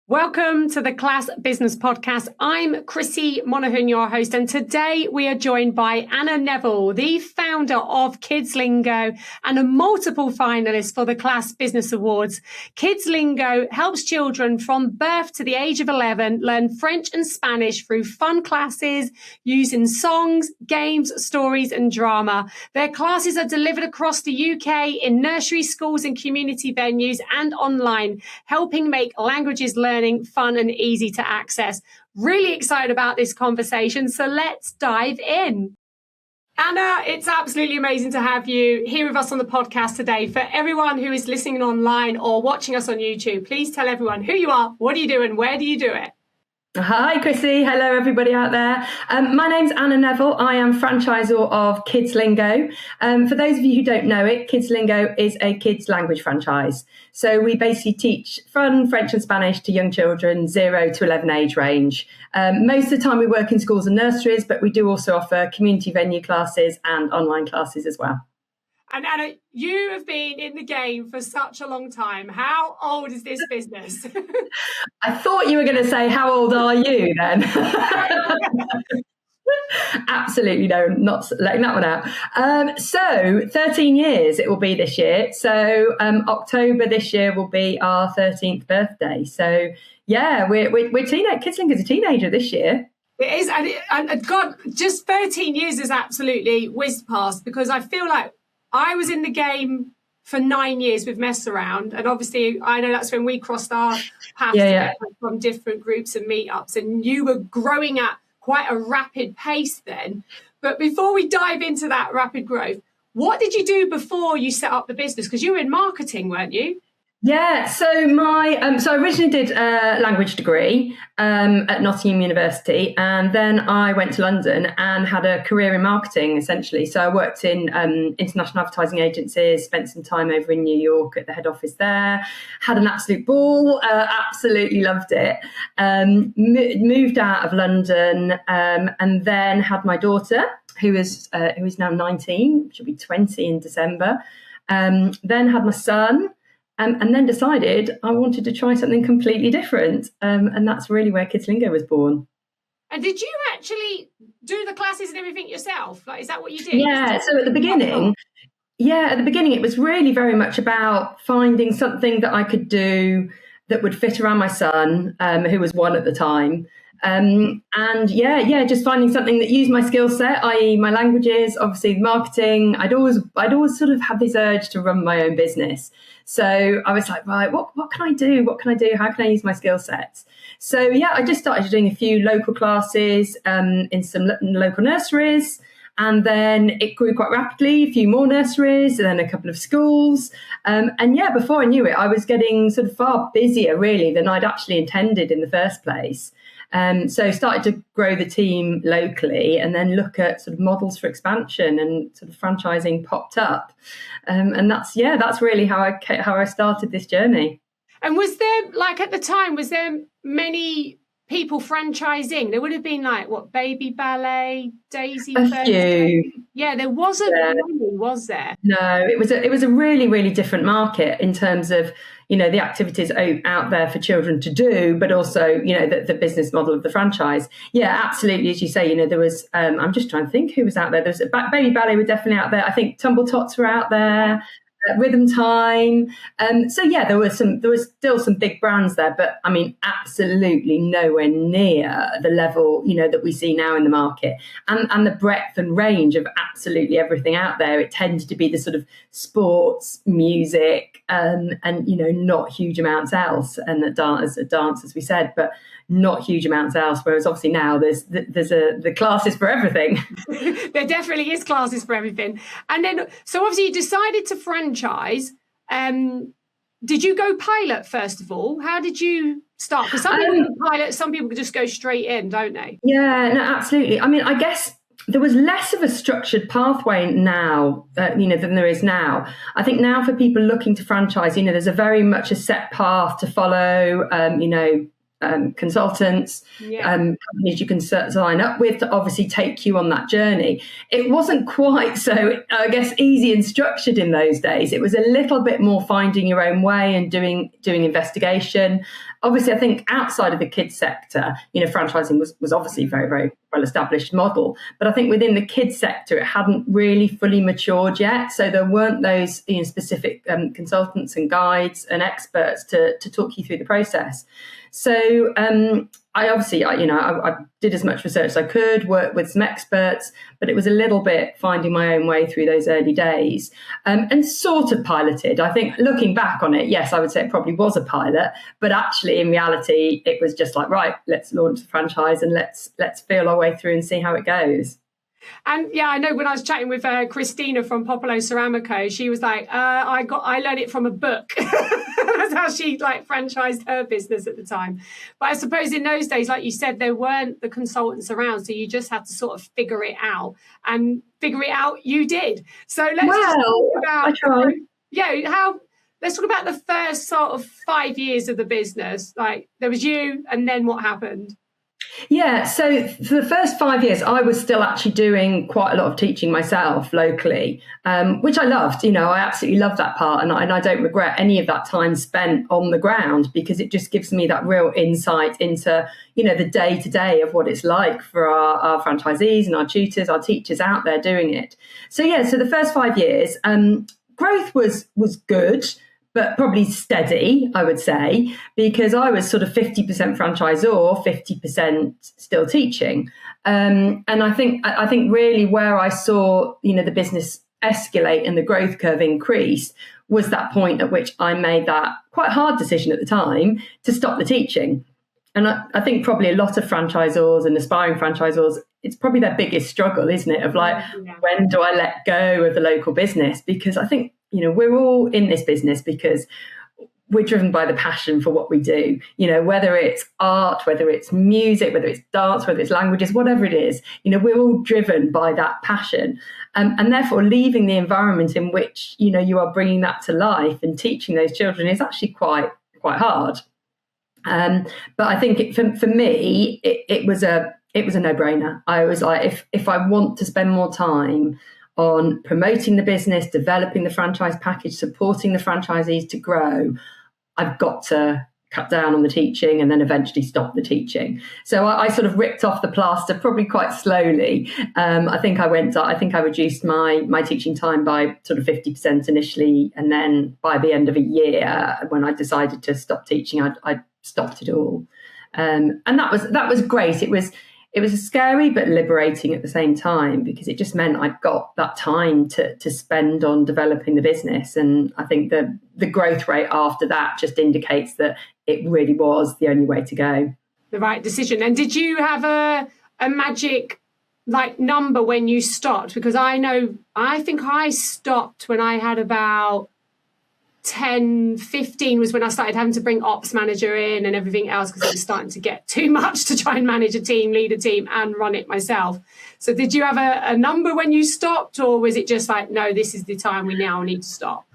Welcome to the Class Business Podcast. I'm Krissy Monaghan, your host, and today we are joined by Anna Neville, the founder of Kidslingo and a multiple finalist for the Class Business Awards. Kidslingo helps children from birth to the age of 11 learn French and Spanish through fun classes using songs, games, stories, and drama. Their classes are delivered across the UK in nursery schools and community venues and online, helping make languages learning fun and easy to access. Really excited about this conversation, so let's dive in. Anna, it's absolutely amazing to have you here with us on the podcast today. For everyone who is listening online or watching us on YouTube, please tell everyone who you are, what do you do, and where do you do it? Hi, Krissy. Hello, everybody out there. My name's Anna Neville. I am franchisor of Kidslingo. For those of you who don't know it, Kidslingo is a kids language franchise. So we basically teach fun French and Spanish to young children, 0 to 11 age range. Most of the time we work in schools and nurseries, but we do also offer community venue classes and online classes as well. And Anna, you have been in the game for such a long time. How old is this business? I thought you were going to say, how old are you then? Absolutely no, not letting that one out. So 13 years it will be this year. So October this year will be our 13th birthday. So yeah, we're Kidslingo's a teenager this year. It is. And God, just 13 years is absolutely whizzed past, because I feel like I was in the game for 9 years with Mess Around. And obviously, I know that's when we crossed our paths from different groups and meetups. And you were growing at quite a rapid pace then. But before we dive into that rapid growth, what did you do before you set up the business? Because you were in marketing, weren't you? Yeah, so I originally did a language degree at Nottingham University, and then I went to London and had a career in marketing, essentially. So I worked in international advertising agencies, spent some time over in New York at the head office there, had an absolute ball, absolutely loved it. Moved out of London, and then had my daughter, who is now 19, she'll be 20 in December. Then had my son. And then decided I wanted to try something completely different. And that's really where Kidslingo was born. And did you actually do the classes and everything yourself? Like, is that what you did? Yeah, so at the beginning, it was really very much about finding something that I could do that would fit around my son, who was 1 at the time. Just finding something that used my skill set, i.e. my languages, obviously marketing. I'd always sort of had this urge to run my own business. So I was like, right, what can I do? What can I do? How can I use my skill sets? So yeah, I just started doing a few local classes in some local nurseries. And then it grew quite rapidly, a few more nurseries, and then a couple of schools. Before I knew it, I was getting sort of far busier, really, than I'd actually intended in the first place. So started to grow the team locally, and then look at sort of models for expansion, and sort of franchising popped up. And that's really how I started this journey. And was there, like at the time, was there many people franchising? There would have been like Baby Ballet, Daisy. A few. Yeah, there wasn't many, was there? No, it was a really, really different market in terms of, the activities out there for children to do, but also, the business model of the franchise. Yeah, absolutely. As you say, there was, I'm just trying to think who was out there. There was Baby Ballet were definitely out there. I think Tumble Tots were out there. Rhythm Time. There was still some big brands there, but I mean, absolutely nowhere near the level, that we see now in the market, and the breadth and range of absolutely everything out there. It tends to be the sort of sports, music, and not huge amounts else, and the dance, as we said, but not huge amounts else. Whereas obviously now there's the classes for everything. There definitely is classes for everything. And then, so obviously you decided to franchise. Did you go pilot first of all? How did you start? Because some people can pilot, some people can just go straight in, don't they? Yeah, no, absolutely. I mean, I guess there was less of a structured pathway now, than there is now. I think now for people looking to franchise, there's a very much a set path to follow. Consultants, companies you can sign up with to obviously take you on that journey. It wasn't quite so, I guess, easy and structured in those days. It was a little bit more finding your own way and doing investigation. obviously, I think outside of the kids sector, franchising was obviously a very, very well established model. But I think within the kids sector, it hadn't really fully matured yet. So there weren't those specific consultants and guides and experts to talk you through the process. So I did as much research as I could, worked with some experts, but it was a little bit finding my own way through those early days, and sort of piloted. I think looking back on it, yes, I would say it probably was a pilot, but actually in reality, it was just like, right, let's launch the franchise and let's feel our way through and see how it goes. And yeah, I know when I was chatting with Christina from Popolo Ceramico, she was like, I learned it from a book. That's how she franchised her business at the time. But I suppose in those days, like you said, there weren't the consultants around, so you just had to sort of figure it out, and figure it out you did. So let's talk about, I tried. Let's talk about the first sort of 5 years of the business. Like, there was you, and then what happened? Yeah, so for the first 5 years, I was still actually doing quite a lot of teaching myself locally, which I loved. I absolutely loved that part. And I don't regret any of that time spent on the ground, because it just gives me that real insight into, the day-to-day of what it's like for our franchisees and our tutors, our teachers out there doing it. So, so the first 5 years, growth was good, but probably steady, I would say, because I was sort of 50% franchisor, 50% still teaching. And I think really where I saw, the business escalate and the growth curve increase was that point at which I made that quite hard decision at the time to stop the teaching. And I think probably a lot of franchisors and aspiring franchisors, it's probably their biggest struggle, isn't it? Of when do I let go of the local business? Because I think, we're all in this business because we're driven by the passion for what we do, whether it's art, whether it's music, whether it's dance, whether it's languages, whatever it is, we're all driven by that passion. And therefore, leaving the environment in which, you are bringing that to life and teaching those children is actually quite hard. But I think for me, it was a no-brainer. I was like, if I want to spend more time on promoting the business, developing the franchise package, supporting the franchisees to grow, I've got to cut down on the teaching and then eventually stop the teaching. So I sort of ripped off the plaster probably quite slowly. I think I reduced my teaching time by sort of 50% initially. And then by the end of a year, when I decided to stop teaching, I stopped it all. And that was great. It was scary but liberating at the same time, because it just meant I'd got that time to spend on developing the business. And I think the growth rate after that just indicates that it really was the only way to go. The right decision. And did you have a magic number when you stopped? Because I think I stopped when I had about 10, 15 was when I started having to bring ops manager in and everything else, because it was starting to get too much to try and manage a team, lead a team and run it myself. So did you have a number when you stopped, or was it just like, no, this is the time we now need to stop?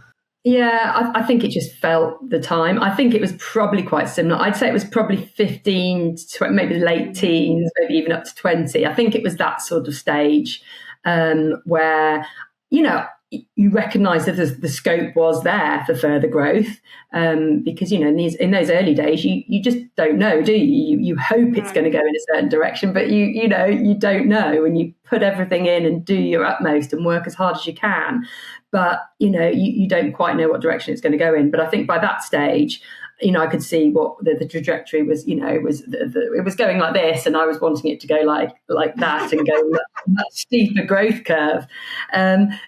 Yeah, I think it just felt the time. I think it was probably quite similar. I'd say it was probably 15 to maybe late teens, maybe even up to 20. I think it was that sort of stage where, you recognise that the scope was there for further growth, because in those early days you just don't know, do you? You hope it's going to go in a certain direction, but you don't know, and you put everything in and do your utmost and work as hard as you can, but you don't quite know what direction it's going to go in. But I think by that stage, I could see what the trajectory was. It was going like this, and I was wanting it to go like that and go that steeper growth curve.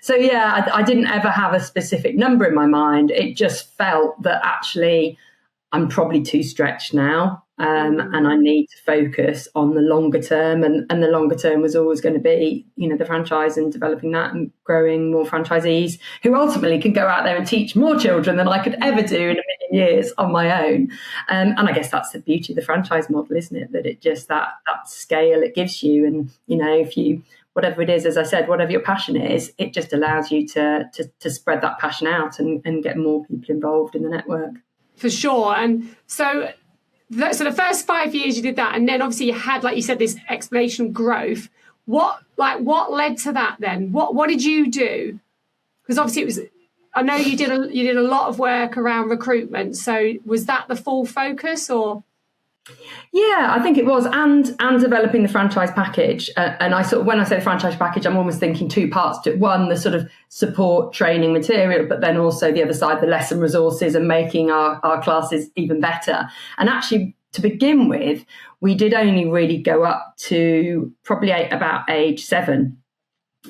So yeah, I didn't ever have a specific number in my mind. It just felt that actually I'm probably too stretched now, and I need to focus on the longer term. And the longer term was always going to be, the franchise and developing that and growing more franchisees who ultimately can go out there and teach more children than I could ever do in a million years on my own. And I guess that's the beauty of the franchise model, isn't it? That it just that scale it gives you. And, if you, whatever it is, as I said, whatever your passion is, it just allows you to spread that passion out and get more people involved in the network. For sure. And so the first 5 years you did that, and then obviously you had, like you said, this exponential growth. What led to that then? What did you do? Because obviously it was I know you did a lot of work around recruitment. So was that the full focus, or? Yeah, I think it was, and developing the franchise package. And I sort of, when I say the franchise package, I'm almost thinking two parts to it. One, the sort of support training material, but then also the other side, the lesson resources and making our classes even better. And actually, to begin with, we did only really go up to probably about age 7.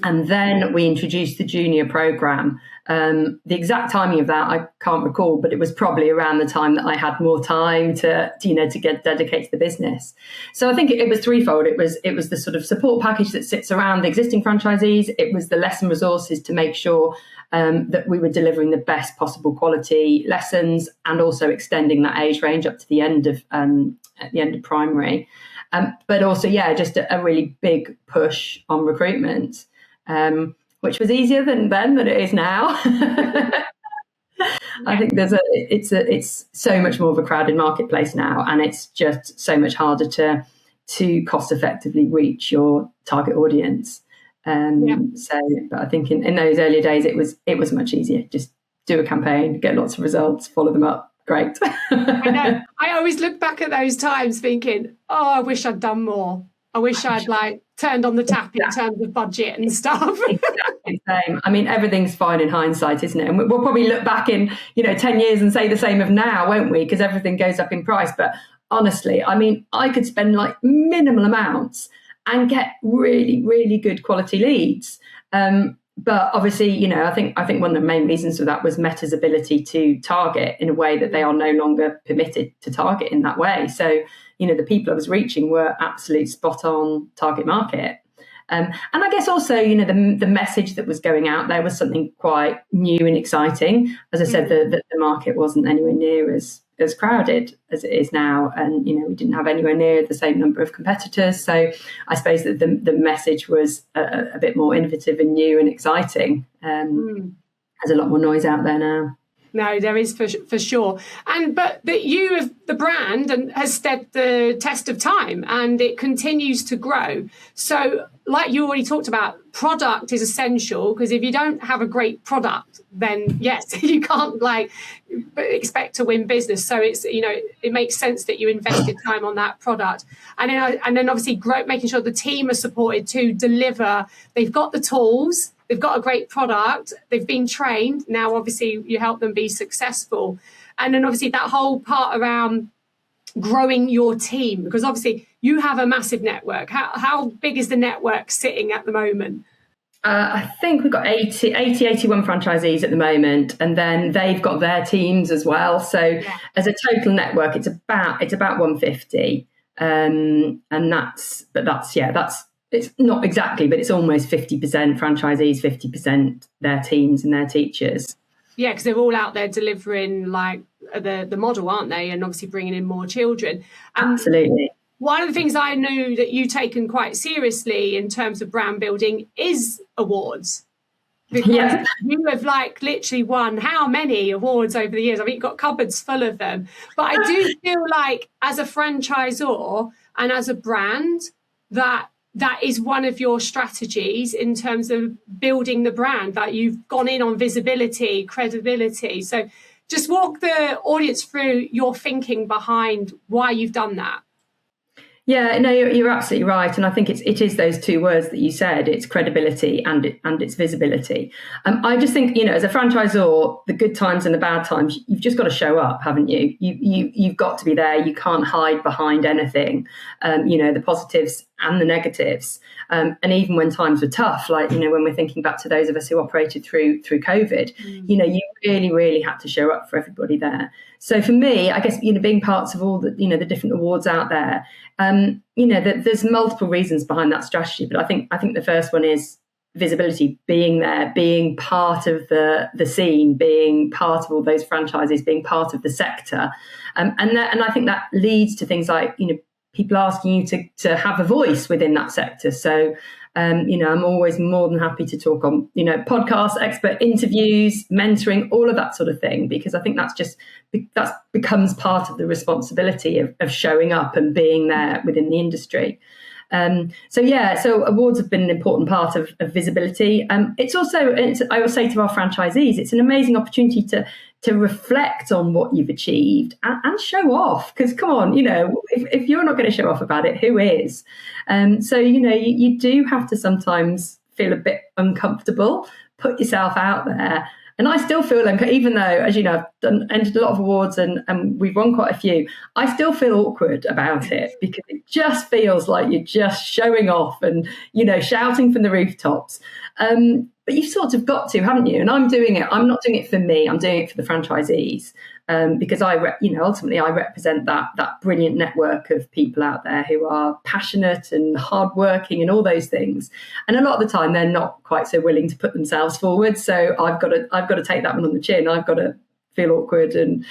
And then we introduced the junior programme. The exact timing of that, I can't recall, but it was probably around the time that I had more time to get dedicated to the business. So I think it was threefold. It was the sort of support package that sits around the existing franchisees. It was the lesson resources to make sure that we were delivering the best possible quality lessons, and also extending that age range up to the end of primary. But also, just a really big push on recruitment. Which was easier than it is now. I think it's so much more of a crowded marketplace now, and it's just so much harder to cost effectively reach your target audience. So, but I think in those earlier days it was much easier. Just do a campaign, get lots of results, follow them up. Great. I know. I always look back at those times thinking, oh, I wish I'd done more. I wish I'd turned on the tap in terms of budget and stuff. Exactly the same. I mean, everything's fine in hindsight, isn't it? And we'll probably look back in 10 years and say the same of now, won't we? Because everything goes up in price. But honestly, I mean, I could spend minimal amounts and get really, really good quality leads. But obviously, I think one of the main reasons for that was Meta's ability to target in a way that they are no longer permitted to target in that way. So, the people I was reaching were absolute spot on target market. And I guess also, the message that was going out there was something quite new and exciting. As I said, the market wasn't anywhere near as crowded as it is now. And, we didn't have anywhere near the same number of competitors. So I suppose that the message was a bit more innovative and new and exciting. There's a lot more noise out there now. No, there is for sure. But the brand has stood the test of time, and it continues to grow. So like you already talked about, product is essential, because if you don't have a great product, then yes, you can't expect to win business. So it's, it makes sense that you invested time on that product. And then obviously making sure the team are supported to deliver. They've got the tools. They've got a great product. They've been trained. Now, obviously, you help them be successful. And then obviously that whole part around growing your team, because obviously you have a massive network. How big is the network sitting at the moment? I think we've got 81 franchisees at the moment, and then they've got their teams as well. So as a total network, it's about 150. It's not exactly, but it's almost 50% franchisees, 50% their teams and their teachers. Yeah, because they're all out there delivering the model, aren't they? And obviously bringing in more children. Absolutely. One of the things I knew that you've taken quite seriously in terms of brand building is awards. Because you have literally won how many awards over the years? I mean, you've got cupboards full of them. But I do feel like as a franchisor and as a brand, that is one of your strategies in terms of building the brand, that you've gone in on visibility, credibility. So just walk the audience through your thinking behind why you've done that. Yeah, no, you're absolutely right. And I think it is those two words that you said. It's credibility and it's visibility. I just think, as a franchisor, the good times and the bad times, you've just got to show up, haven't you? You've got to be there. You can't hide behind anything, the positives and the negatives. And even when times were tough, when we're thinking back to those of us who operated through COVID, you really, really had to show up for everybody there. So for me, I guess, being parts of all the, the different awards out there, there's multiple reasons behind that strategy. But I think the first one is visibility, being there, being part of the scene, being part of all those franchises, being part of the sector. And I think that leads to things like, people asking you to have a voice within that sector. So, I'm always more than happy to talk on, podcasts, expert interviews, mentoring, all of that sort of thing, because I think that becomes part of the responsibility of showing up and being there within the industry. So awards have been an important part of visibility. I will say to our franchisees, it's an amazing opportunity to reflect on what you've achieved and show off. Because come on, if you're not going to show off about it, who is? You do have to sometimes feel a bit uncomfortable, put yourself out there. And I still feel like, even though, as you know, I've entered a lot of awards and we've won quite a few, I still feel awkward about it because it just feels like you're just showing off and, shouting from the rooftops. But you've sort of got to, haven't you? And I'm doing it. I'm not doing it for me. I'm doing it for the franchisees because ultimately I represent that brilliant network of people out there who are passionate and hardworking and all those things. And a lot of the time they're not quite so willing to put themselves forward. So I've got to take that one on the chin. I've got to feel awkward and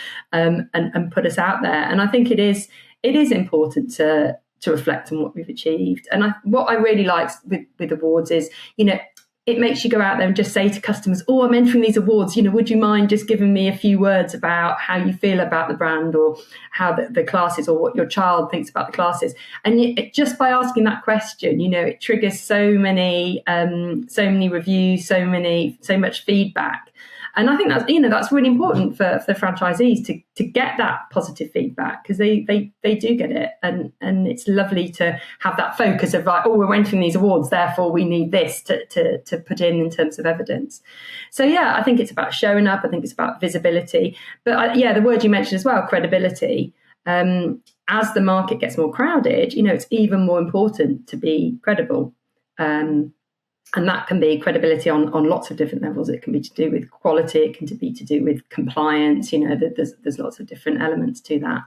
put us out there. And I think it is important to reflect on what we've achieved. And what I really like with awards is, it makes you go out there and just say to customers, oh, I'm entering these awards, would you mind just giving me a few words about how you feel about the brand or how the classes or what your child thinks about the classes. And just by asking that question, it triggers so many reviews, so much feedback. And I think that's really important for the franchisees to get that positive feedback because they do get it. And it's lovely to have that focus of like, oh, we're entering these awards, therefore we need this to put in terms of evidence. So, yeah, I think it's about showing up. I think it's about visibility. But, the word you mentioned as well, credibility. As the market gets more crowded, it's even more important to be credible. And that can be credibility on lots of different levels. It can be to do with quality. It can be to do with compliance. There's lots of different elements to that.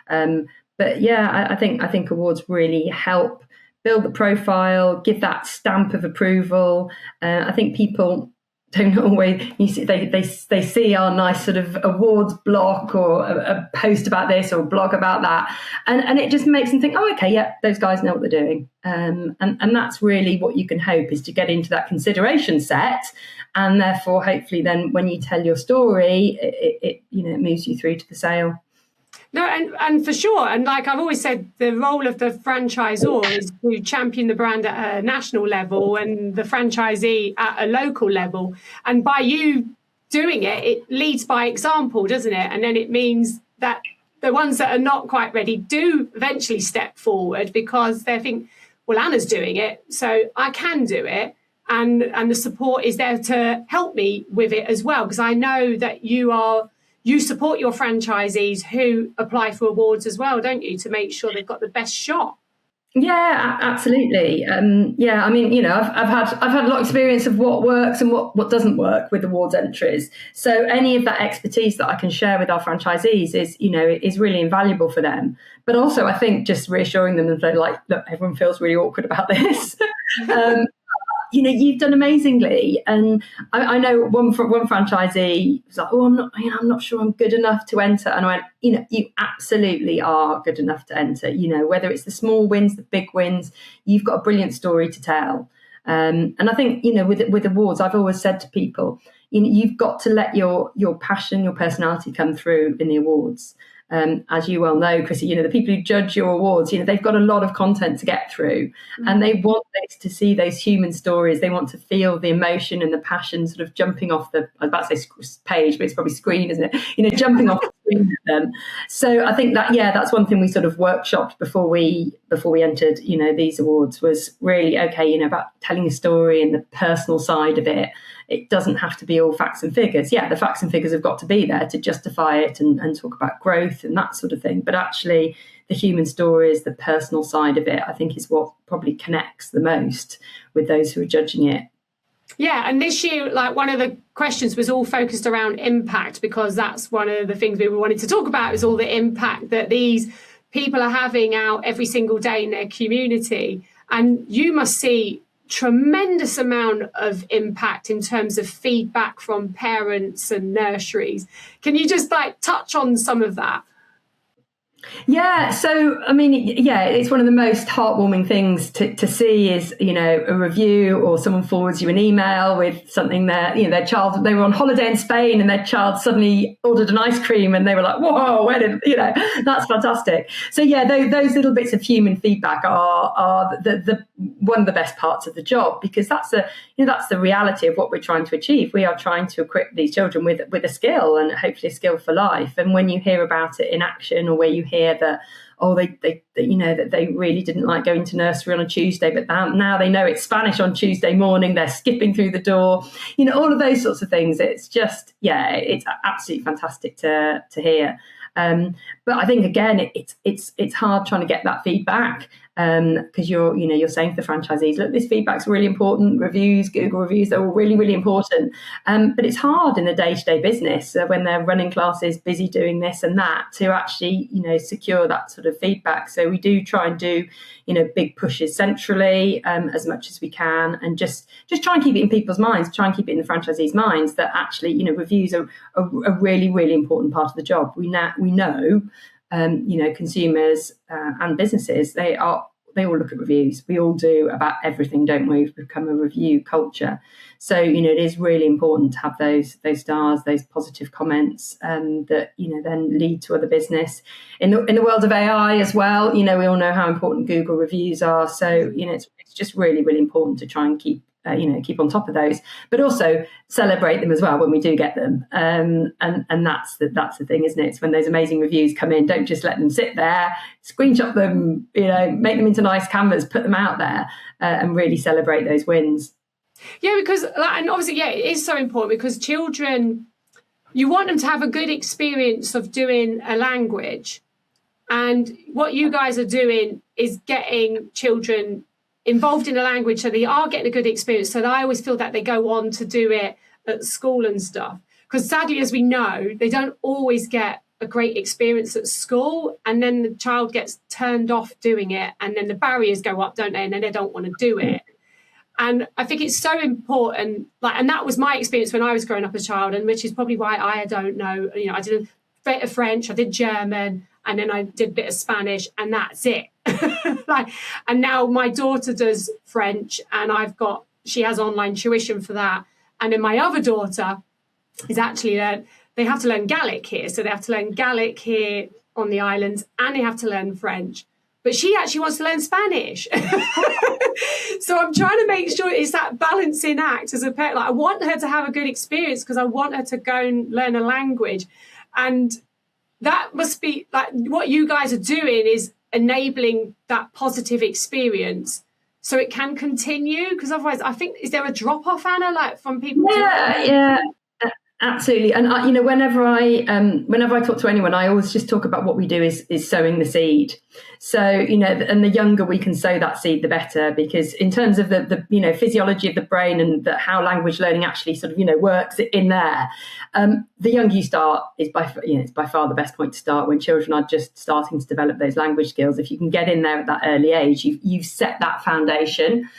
I think awards really help build the profile, give that stamp of approval. I think people don't always, they see our nice sort of awards block or a post about this or a blog about that. And it just makes them think, oh, okay, yeah, those guys know what they're doing. And that's really what you can hope is to get into that consideration set. And therefore, hopefully then when you tell your story, it moves you through to the sale. No, and for sure. And like I've always said, the role of the franchisor is to champion the brand at a national level and the franchisee at a local level. And by you doing it, it leads by example, doesn't it? And then it means that the ones that are not quite ready do eventually step forward because they think, well, Anna's doing it, so I can do it. And the support is there to help me with it as well, because I know that you support your franchisees who apply for awards as well, don't you, to make sure they've got the best shot? Yeah, absolutely. I've had a lot of experience of what works and what doesn't work with awards entries. So any of that expertise that I can share with our franchisees is really invaluable for them. But also, I think just reassuring them and saying, like, look, everyone feels really awkward about this. You've done amazingly. And I know one franchisee was like, oh, I'm not sure I'm good enough to enter. And I went, you absolutely are good enough to enter. Whether it's the small wins, the big wins, you've got a brilliant story to tell. And I think, with awards, I've always said to people, you've got to let your passion, your personality come through in the awards. As you well know, Krissy, the people who judge your awards, they've got a lot of content to get through, and they want to see those human stories. They want to feel the emotion and the passion sort of jumping off I was about to say page, but it's probably screen, isn't it? Jumping off the screen with them. So I think that's one thing we sort of workshopped before we entered, these awards was really, okay, about telling a story and the personal side of it. It doesn't have to be all facts and figures. Yeah, the facts and figures have got to be there to justify it and talk about growth and that sort of thing. But actually, the human stories, the personal side of it, I think is what probably connects the most with those who are judging it. Yeah, and this year, like, one of the questions was all focused around impact, because that's one of the things we wanted to talk about, is all the impact that these people are having out every single day in their community. And you must see tremendous amount of impact in terms of feedback from parents and nurseries. Can you just touch on some of that? Yeah, so I mean, yeah, it's one of the most heartwarming things to see is, a review, or someone forwards you an email with something that, their child, they were on holiday in Spain and their child suddenly ordered an ice cream and they were like, whoa, where did, that's fantastic. So yeah, those little bits of human feedback are the one of the best parts of the job, because that's the reality of what we're trying to achieve. We are trying to equip these children with a skill, and hopefully a skill for life. And when you hear about it in action, or where you hear that, that they really didn't like going to nursery on a Tuesday, but now they know it's Spanish on Tuesday morning, they're skipping through the door, all of those sorts of things. It's just, it's absolutely fantastic to hear. But I think, again, it's hard trying to get that feedback, because you're saying to the franchisees, look, this feedback's really important. Reviews, Google reviews, they're all really, really important. But it's hard in the day-to-day business, when they're running classes, busy doing this and that, to actually secure that sort of feedback. So we do try and do big pushes centrally, as much as we can, and just try and keep it in people's minds, try and keep it in the franchisees' minds, that actually reviews are a really, really important part of the job. We know consumers and businesses, they all look at reviews. We all do about everything, don't we? We've become a review culture. So, it is really important to have those stars, those positive comments, that, then lead to other business. In the world of AI as well, we all know how important Google reviews are. So, it's just really, really important to try and keep on top of those, but also celebrate them as well when we do get them. And that's the thing, isn't it? It's when those amazing reviews come in, don't just let them sit there, screenshot them, make them into nice canvas, put them out there, and really celebrate those wins. Yeah, because, and obviously, it is so important, because children, you want them to have a good experience of doing a language. And what you guys are doing is getting children involved in a language, so they are getting a good experience. So I always feel that they go on to do it at school and stuff. Because sadly, as we know, they don't always get a great experience at school, and then the child gets turned off doing it, and then the barriers go up, don't they? And then they don't want to do it. And I think it's so important, and that was my experience when I was growing up as a child, and which is probably why I don't know, I did a bit of French, I did German, and then I did a bit of Spanish, and that's it. And now my daughter does French, and she has online tuition for that. And then my other daughter is actually they have to learn Gaelic here. So they have to learn Gaelic here on the islands, and they have to learn French. But she actually wants to learn Spanish. So I'm trying to make sure it's that balancing act as a parent. I want her to have a good experience, because I want her to go and learn a language. And that must be what you guys are doing, is enabling that positive experience so it can continue. Because otherwise, I think, is there a drop off, Anna, from people? Yeah. Absolutely. And whenever I talk to anyone, I always just talk about what we do is sowing the seed. So, and the younger we can sow that seed, the better, because in terms of the physiology of the brain, and how language learning actually sort of, works in there, the younger you start is it's by far the best point to start, when children are just starting to develop those language skills. If you can get in there at that early age, you've set that foundation.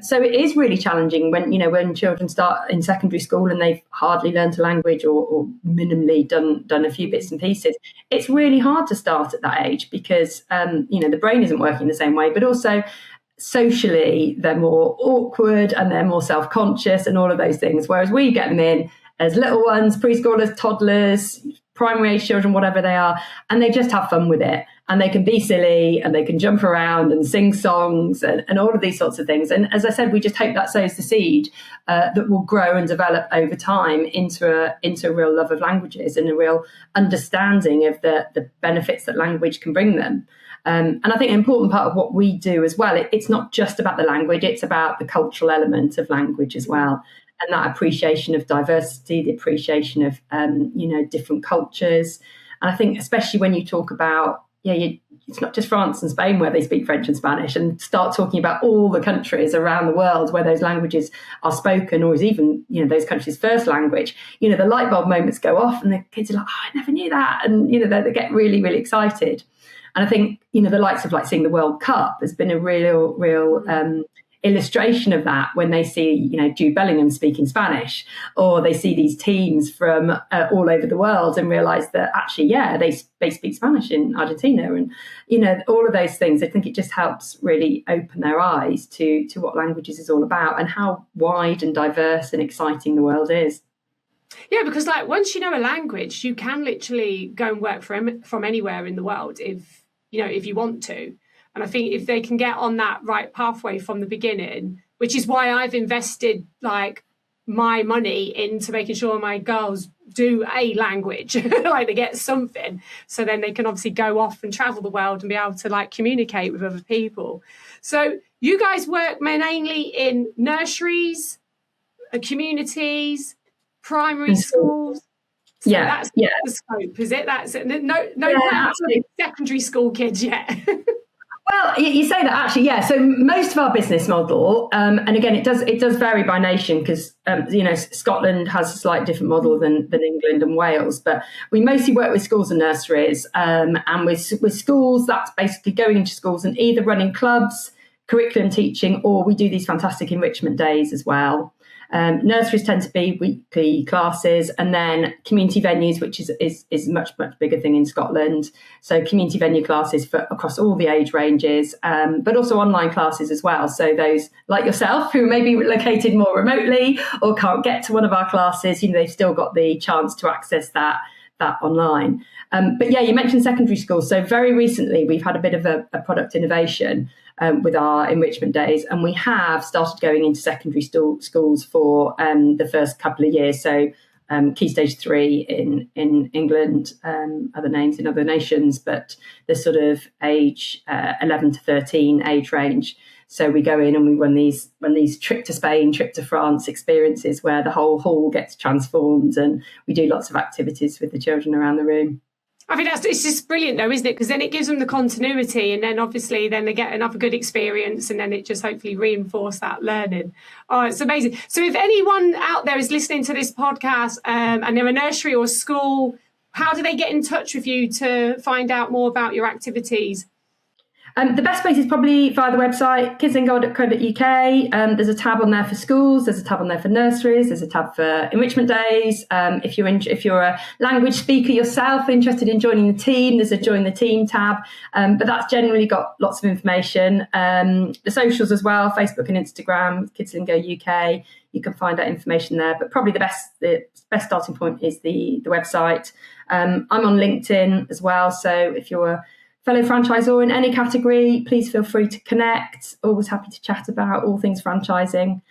So it is really challenging when children start in secondary school and they've hardly learned a language, or minimally done a few bits and pieces. It's really hard to start at that age, because the brain isn't working the same way, but also socially they're more awkward and they're more self-conscious and all of those things. Whereas we get them in as little ones, preschoolers, toddlers, primary age children, whatever they are, and they just have fun with it. And they can be silly, and they can jump around and sing songs and all of these sorts of things. And as I said, we just hope that sows the seed that will grow and develop over time into a real love of languages, and a real understanding of the benefits that language can bring them. And I think an important part of what we do as well, it's not just about the language, it's about the cultural element of language as well. And that appreciation of diversity, the appreciation of, different cultures. And I think especially when you talk about, it's not just France and Spain where they speak French and Spanish, and start talking about all the countries around the world where those languages are spoken, or is even, those countries' first language, the light bulb moments go off, and the kids are like, oh, I never knew that. And, they get really, really excited. And I think, the likes of seeing the World Cup has been a real illustration of that when they see, Jude Bellingham speaking Spanish, or they see these teams from all over the world and realise that actually, they speak Spanish in Argentina, and all of those things. I think it just helps really open their eyes to what languages is all about and how wide and diverse and exciting the world is. Yeah, because once you know a language, you can literally go and work from anywhere in the world if you want to. And I think if they can get on that right pathway from the beginning, which is why I've invested my money into making sure my girls do a language, they get something, so then they can obviously go off and travel the world and be able to communicate with other people. So you guys work mainly in nurseries, communities, primary schools. So that's the scope, is it? That's no plans for secondary school kids yet. Well, you say that actually, yeah. So most of our business model, and again, it does vary by nation because Scotland has a slightly different model than England and Wales. But we mostly work with schools and nurseries, and with schools, that's basically going into schools and either running clubs, curriculum teaching, or we do these fantastic enrichment days as well. Nurseries tend to be weekly classes, and then community venues, which is much bigger thing in Scotland. So community venue classes for across all the age ranges, but also online classes as well. So those like yourself who may be located more remotely or can't get to one of our classes, they've still got the chance to access that online. But yeah, you mentioned secondary schools. So very recently, we've had a bit of a product innovation with our enrichment days, and we have started going into secondary schools for the first couple of years. So Key Stage 3 in England, other names in other nations, but the sort of age 11 to 13 age range. So we go in and we run these trip to Spain, trip to France experiences where the whole hall gets transformed, and we do lots of activities with the children around the room. I think it's just brilliant though, isn't it? Because then it gives them the continuity, and then obviously then they get another good experience, and then it just hopefully reinforces that learning. Oh, it's amazing. So if anyone out there is listening to this podcast and they're a nursery or school, how do they get in touch with you to find out more about your activities? The best place is probably via the website, kidslingo.co.uk. There's a tab on there for schools. There's a tab on there for nurseries. There's a tab for enrichment days. If you're a language speaker yourself, interested in joining the team, there's a join the team tab. But that's generally got lots of information. The socials as well, Facebook and Instagram, Kidslingo UK. You can find that information there. But probably the best starting point is the website. I'm on LinkedIn as well. So if you're a fellow franchisor in any category, please feel free to connect. Always happy to chat about all things franchising.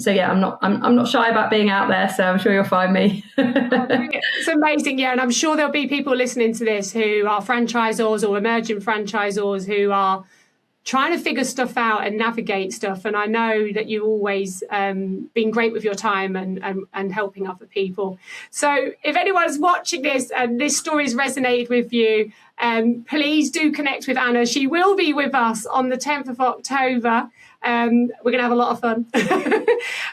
So yeah, I'm not shy about being out there, so I'm sure you'll find me. It's amazing, yeah, and I'm sure there'll be people listening to this who are franchisors or emerging franchisors who are trying to figure stuff out and navigate stuff. And I know that you've always been great with your time and helping other people. So if anyone's watching this and this story's resonated with you, please do connect with Anna. She will be with us on the 10th of October. We're going to have a lot of fun.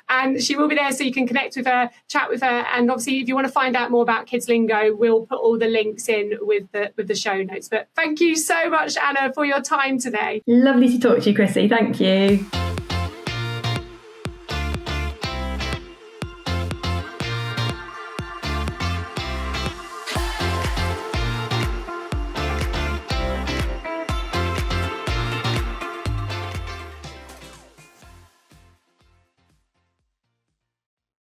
And she will be there, so you can connect with her, chat with her. And obviously, if you want to find out more about Kidslingo, we'll put all the links in with the show notes. But thank you so much, Anna, for your time today. Lovely to talk to you, Krissy. Thank you.